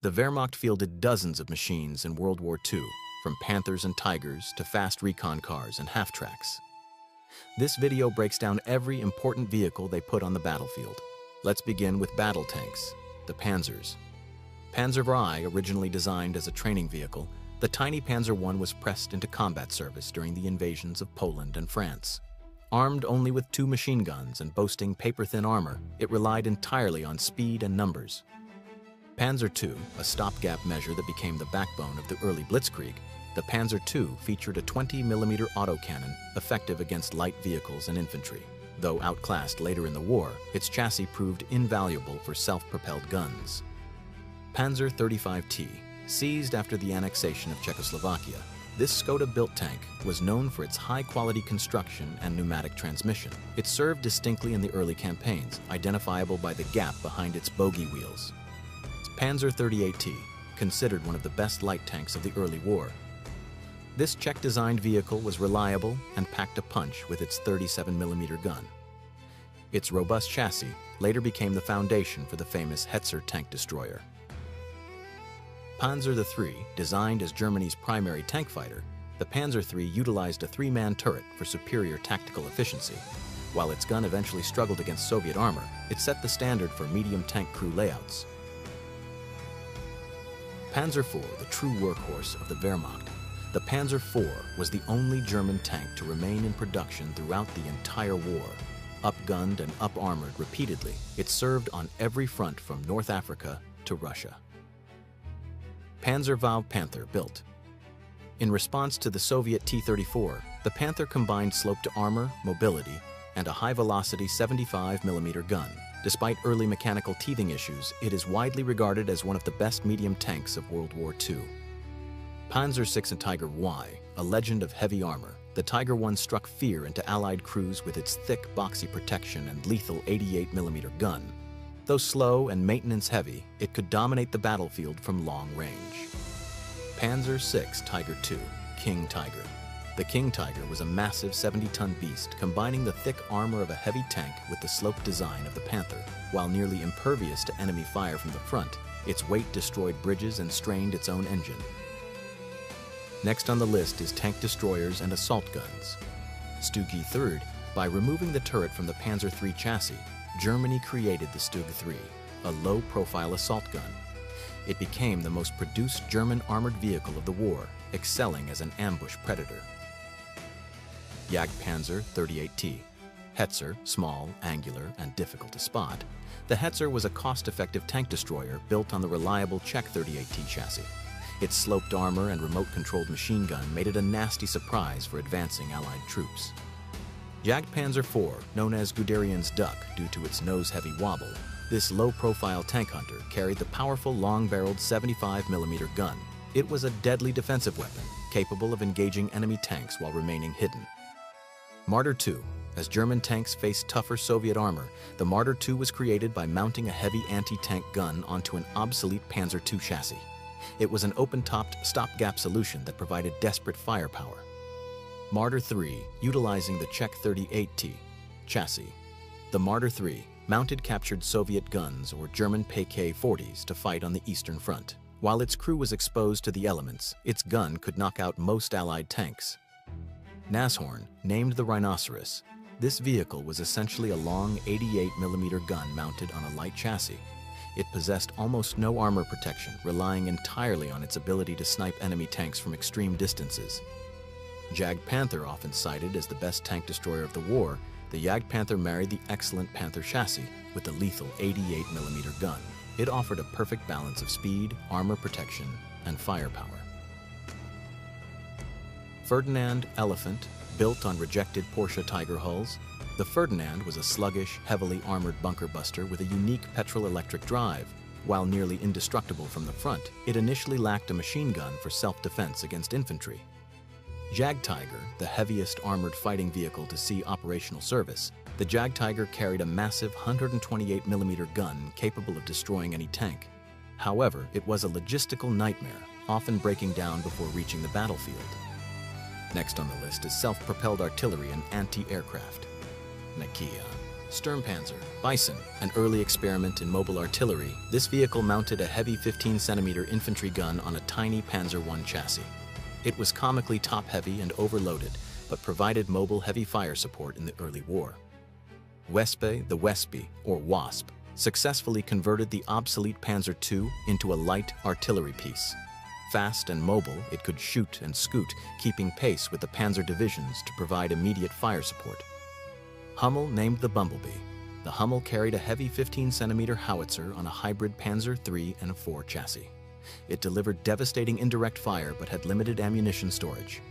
The Wehrmacht fielded dozens of machines in World War II, from Panthers and Tigers to fast recon cars and half-tracks. This video breaks down every important vehicle they put on the battlefield. Let's begin with battle tanks, the Panzers. Panzer WWII, originally designed as a training vehicle, the tiny Panzer I was pressed into combat service during the invasions of Poland and France. Armed only with 2 machine guns and boasting paper-thin armor, it relied entirely on speed and numbers. Panzer II, a stopgap measure that became the backbone of the early Blitzkrieg, the Panzer II featured a 20mm autocannon effective against light vehicles and infantry. Though outclassed later in the war, its chassis proved invaluable for self-propelled guns. Panzer 35T, seized after the annexation of Czechoslovakia, this Skoda-built tank was known for its high-quality construction and pneumatic transmission. It served distinctly in the early campaigns, identifiable by the gap behind its bogey wheels. Panzer 38T, considered one of the best light tanks of the early war. This Czech-designed vehicle was reliable and packed a punch with its 37mm gun. Its robust chassis later became the foundation for the famous Hetzer tank destroyer. Panzer III, designed as Germany's primary tank fighter, the Panzer III utilized a 3-man turret for superior tactical efficiency. While its gun eventually struggled against Soviet armor, it set the standard for medium tank crew layouts. Panzer IV, the true workhorse of the Wehrmacht. The Panzer IV was the only German tank to remain in production throughout the entire war. Up-gunned and up-armored repeatedly, it served on every front from North Africa to Russia. Panzer WWII Panther built. In response to the Soviet T-34, the Panther combined slope-to-armor, mobility, and a high-velocity 75mm gun. Despite early mechanical teething issues, it is widely regarded as one of the best medium tanks of World War II. Panzer VI and Tiger I, a legend of heavy armor, the Tiger I struck fear into Allied crews with its thick, boxy protection and lethal 88mm gun. Though slow and maintenance-heavy, it could dominate the battlefield from long range. Panzer VI Tiger II, King Tiger. The King Tiger was a massive 70-ton beast, combining the thick armor of a heavy tank with the sloped design of the Panther. While nearly impervious to enemy fire from the front, its weight destroyed bridges and strained its own engine. Next on the list is tank destroyers and assault guns. Stug III. By removing the turret from the Panzer III chassis, Germany created the Stug III, a low-profile assault gun. It became the most produced German armored vehicle of the war, excelling as an ambush predator. Jagdpanzer 38T. Hetzer, small, angular, and difficult to spot. The Hetzer was a cost-effective tank destroyer built on the reliable Czech 38T chassis. Its sloped armor and remote-controlled machine gun made it a nasty surprise for advancing Allied troops. Jagdpanzer IV, known as Guderian's Duck due to its nose-heavy wobble, this low-profile tank hunter carried the powerful long-barreled 75mm gun. It was a deadly defensive weapon, capable of engaging enemy tanks while remaining hidden. Marder II. As German tanks faced tougher Soviet armor, the Marder II was created by mounting a heavy anti-tank gun onto an obsolete Panzer II chassis. It was an open-topped, stopgap solution that provided desperate firepower. Marder III, utilizing the Czech 38T chassis. The Marder III mounted captured Soviet guns or German PK-40s to fight on the Eastern Front. While its crew was exposed to the elements, its gun could knock out most Allied tanks. Nashorn, named the Rhinoceros. This vehicle was essentially a long 88mm gun mounted on a light chassis. It possessed almost no armor protection, relying entirely on its ability to snipe enemy tanks from extreme distances. Jagdpanther, often cited as the best tank destroyer of the war, the Jagdpanther married the excellent Panther chassis with the lethal 88mm gun. It offered a perfect balance of speed, armor protection, and firepower. Ferdinand Elephant, built on rejected Porsche Tiger hulls, the Ferdinand was a sluggish, heavily armored bunker buster with a unique petrol-electric drive. While nearly indestructible from the front, it initially lacked a machine gun for self-defense against infantry. Jagdtiger, the heaviest armored fighting vehicle to see operational service, the Jagdtiger carried a massive 128mm gun capable of destroying any tank. However, it was a logistical nightmare, often breaking down before reaching the battlefield. Next on the list is self-propelled artillery and anti-aircraft. Nakia. Sturmpanzer, Bison, an early experiment in mobile artillery, this vehicle mounted a heavy 15-centimeter infantry gun on a tiny Panzer I chassis. It was comically top-heavy and overloaded, but provided mobile heavy fire support in the early war. Wespe, the Wespe, or Wasp, successfully converted the obsolete Panzer II into a light artillery piece. Fast and mobile, it could shoot and scoot, keeping pace with the Panzer divisions to provide immediate fire support. Hummel named the Bumblebee. The Hummel carried a heavy 15-centimeter howitzer on a hybrid Panzer III and IV chassis. It delivered devastating indirect fire but had limited ammunition storage.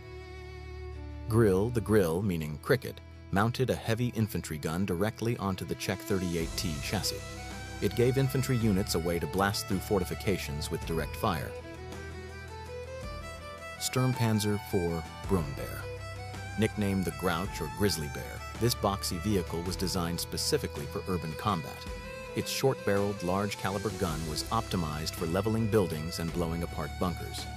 Grill, the Grill, meaning cricket, mounted a heavy infantry gun directly onto the Czech 38T chassis. It gave infantry units a way to blast through fortifications with direct fire. Sturmpanzer IV Brummbär. Nicknamed the Grouch or Grizzly Bear, this boxy vehicle was designed specifically for urban combat. Its short-barreled, large-caliber gun was optimized for leveling buildings and blowing apart bunkers.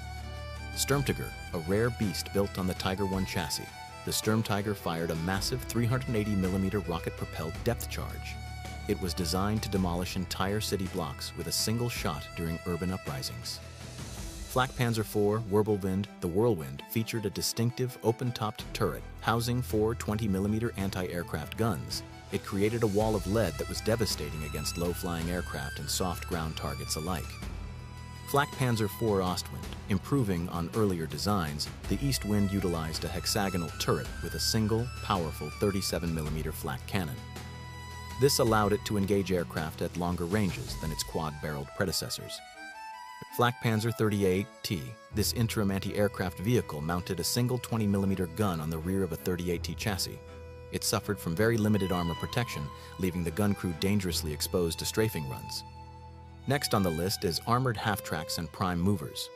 Sturmtiger, a rare beast built on the Tiger I chassis, the Sturmtiger fired a massive 380mm rocket-propelled depth charge. It was designed to demolish entire city blocks with a single shot during urban uprisings. Flak Panzer IV Wirbelwind, the Whirlwind, featured a distinctive open-topped turret housing 4 20mm anti-aircraft guns. It created a wall of lead that was devastating against low-flying aircraft and soft ground targets alike. Flak Panzer IV Ostwind, improving on earlier designs, the East Wind utilized a hexagonal turret with a single, powerful 37mm flak cannon. This allowed it to engage aircraft at longer ranges than its quad-barreled predecessors. Flak Panzer 38T, this interim anti-aircraft vehicle mounted a single 20mm gun on the rear of a 38T chassis. It suffered from very limited armor protection, leaving the gun crew dangerously exposed to strafing runs. Next on the list is armored half-tracks and prime movers.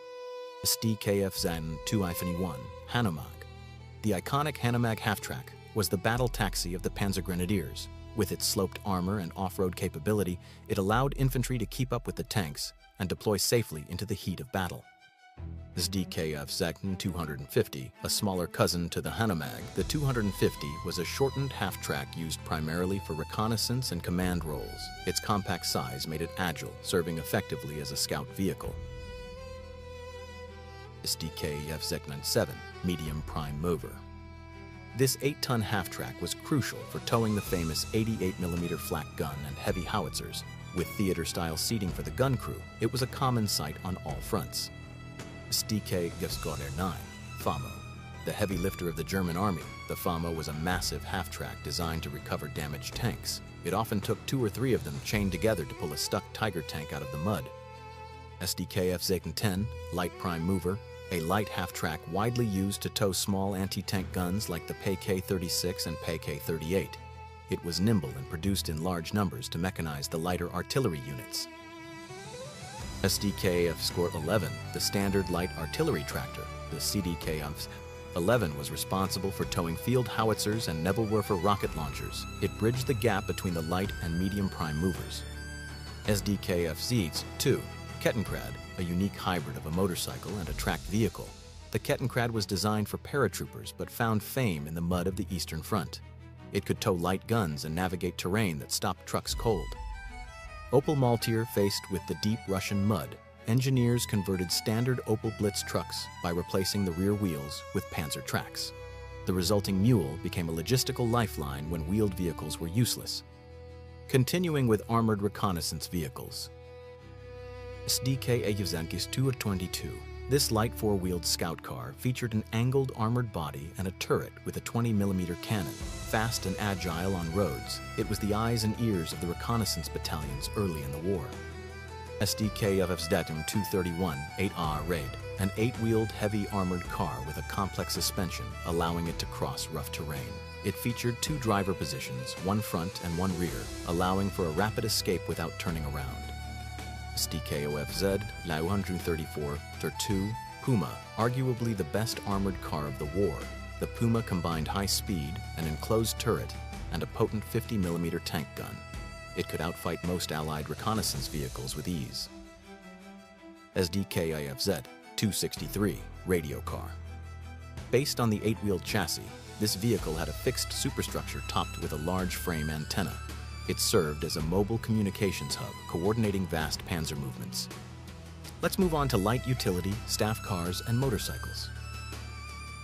SDKF Zan 2-1 Hanomag. The iconic Hanomag half-track was the battle taxi of the Panzer Grenadiers. With its sloped armor and off-road capability, it allowed infantry to keep up with the tanks and deploy safely into the heat of battle. SDKF Zagten 250, a smaller cousin to the Hanomag, the 250 was a shortened half-track used primarily for reconnaissance and command roles. Its compact size made it agile, serving effectively as a scout vehicle. SDKF Zagten 7, medium prime mover. This 8-ton half-track was crucial for towing the famous 88mm flak gun and heavy howitzers. With theater-style seating for the gun crew, it was a common sight on all fronts. SDK Gefsgårder 9, FAMO. The heavy lifter of the German army, the FAMO was a massive half-track designed to recover damaged tanks. It often took 2 or 3 of them chained together to pull a stuck Tiger tank out of the mud. SDKF Zagten 10, light prime mover, a light half-track widely used to tow small anti-tank guns like the PK-36 and PK-38. It was nimble and produced in large numbers to mechanize the lighter artillery units. SDKF Skort 11, the standard light artillery tractor, the CDKF 11 was responsible for towing field howitzers and Nebelwerfer rocket launchers. It bridged the gap between the light and medium prime movers. SDKF Zeets 2, Kettenkrad, a unique hybrid of a motorcycle and a tracked vehicle. The Kettenkrad was designed for paratroopers but found fame in the mud of the Eastern Front. It could tow light guns and navigate terrain that stopped trucks cold. Opel Maltier faced with the deep Russian mud, engineers converted standard Opel Blitz trucks by replacing the rear wheels with Panzer tracks. The resulting mule became a logistical lifeline when wheeled vehicles were useless. Continuing with armored reconnaissance vehicles. SDK Ejevzankis 222. This light four-wheeled scout car featured an angled armored body and a turret with a 20mm cannon. Fast and agile on roads, it was the eyes and ears of the reconnaissance battalions early in the war. SDK Avsdatum 231 8R Raid, an 8-wheeled heavy armored car with a complex suspension, allowing it to cross rough terrain. It featured 2 driver positions, one front and one rear, allowing for a rapid escape without turning around. SDKOFZ La 134 Ter2 Puma, arguably the best armored car of the war. The Puma combined high speed, an enclosed turret, and a potent 50mm tank gun. It could outfight most Allied reconnaissance vehicles with ease. SDKIFZ 263 Radio Car. Based on the 8-wheeled chassis, this vehicle had a fixed superstructure topped with a large frame antenna. It served as a mobile communications hub, coordinating vast panzer movements. Let's move on to light utility, staff cars, and motorcycles.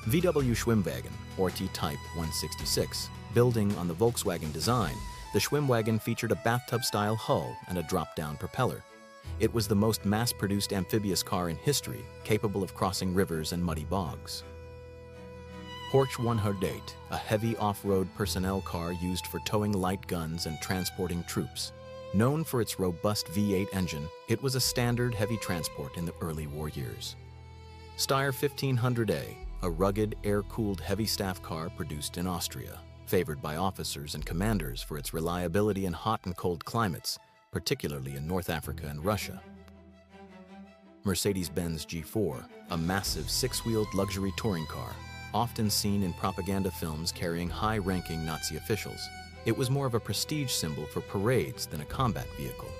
VW Schwimmwagen, or T-Type 166. Building on the Volkswagen design, the Schwimmwagen featured a bathtub-style hull and a drop-down propeller. It was the most mass-produced amphibious car in history, capable of crossing rivers and muddy bogs. Porsche 108, a heavy off-road personnel car used for towing light guns and transporting troops. Known for its robust V8 engine, it was a standard heavy transport in the early war years. Steyr 1500A, a rugged, air-cooled heavy staff car produced in Austria, favored by officers and commanders for its reliability in hot and cold climates, particularly in North Africa and Russia. Mercedes-Benz G4, a massive six-wheeled luxury touring car, often seen in propaganda films carrying high-ranking Nazi officials. It was more of a prestige symbol for parades than a combat vehicle.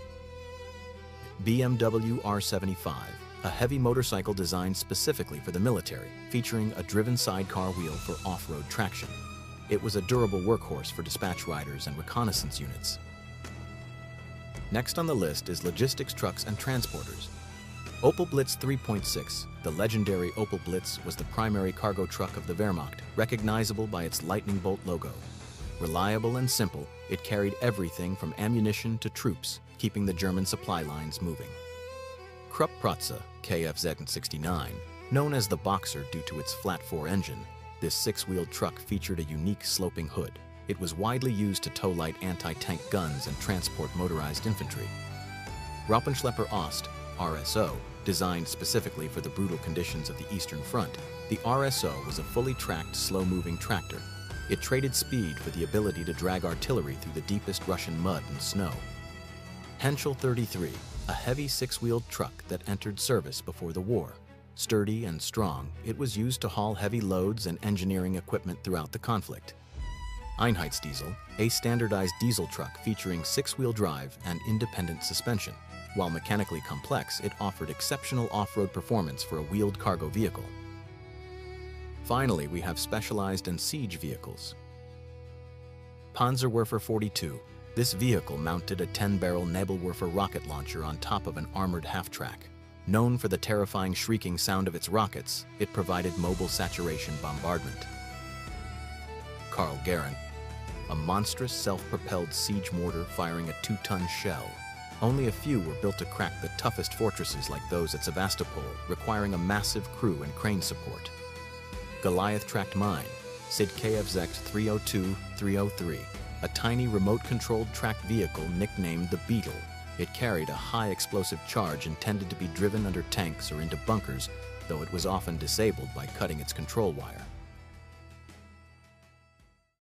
BMW R75, a heavy motorcycle designed specifically for the military, featuring a driven sidecar wheel for off-road traction. It was a durable workhorse for dispatch riders and reconnaissance units. Next on the list is logistics trucks and transporters. Opel Blitz 3.6, the legendary Opel Blitz, was the primary cargo truck of the Wehrmacht, recognizable by its lightning bolt logo. Reliable and simple, it carried everything from ammunition to troops, keeping the German supply lines moving. Krupp Protze KFZ69, known as the Boxer due to its flat-4 engine, this six-wheeled truck featured a unique sloping hood. It was widely used to tow light anti-tank guns and transport motorized infantry. Rappenschlepper Ost, RSO, designed specifically for the brutal conditions of the Eastern Front, the RSO was a fully tracked, slow-moving tractor. It traded speed for the ability to drag artillery through the deepest Russian mud and snow. Henschel 33, a heavy six-wheeled truck that entered service before the war. Sturdy and strong, it was used to haul heavy loads and engineering equipment throughout the conflict. Einheitsdiesel, a standardized diesel truck featuring six-wheel drive and independent suspension. While mechanically complex, it offered exceptional off-road performance for a wheeled cargo vehicle. Finally, we have specialized and siege vehicles. Panzerwerfer 42. This vehicle mounted a 10-barrel Nebelwerfer rocket launcher on top of an armored half-track. Known for the terrifying shrieking sound of its rockets, it provided mobile saturation bombardment. Karl Garen, a monstrous self-propelled siege mortar firing a 2-ton shell. Only a few were built to crack the toughest fortresses like those at Sevastopol, requiring a massive crew and crane support. Goliath tracked mine, SID KFZ 302-303, a tiny remote-controlled tracked vehicle nicknamed the Beetle. It carried a high explosive charge intended to be driven under tanks or into bunkers, though it was often disabled by cutting its control wire.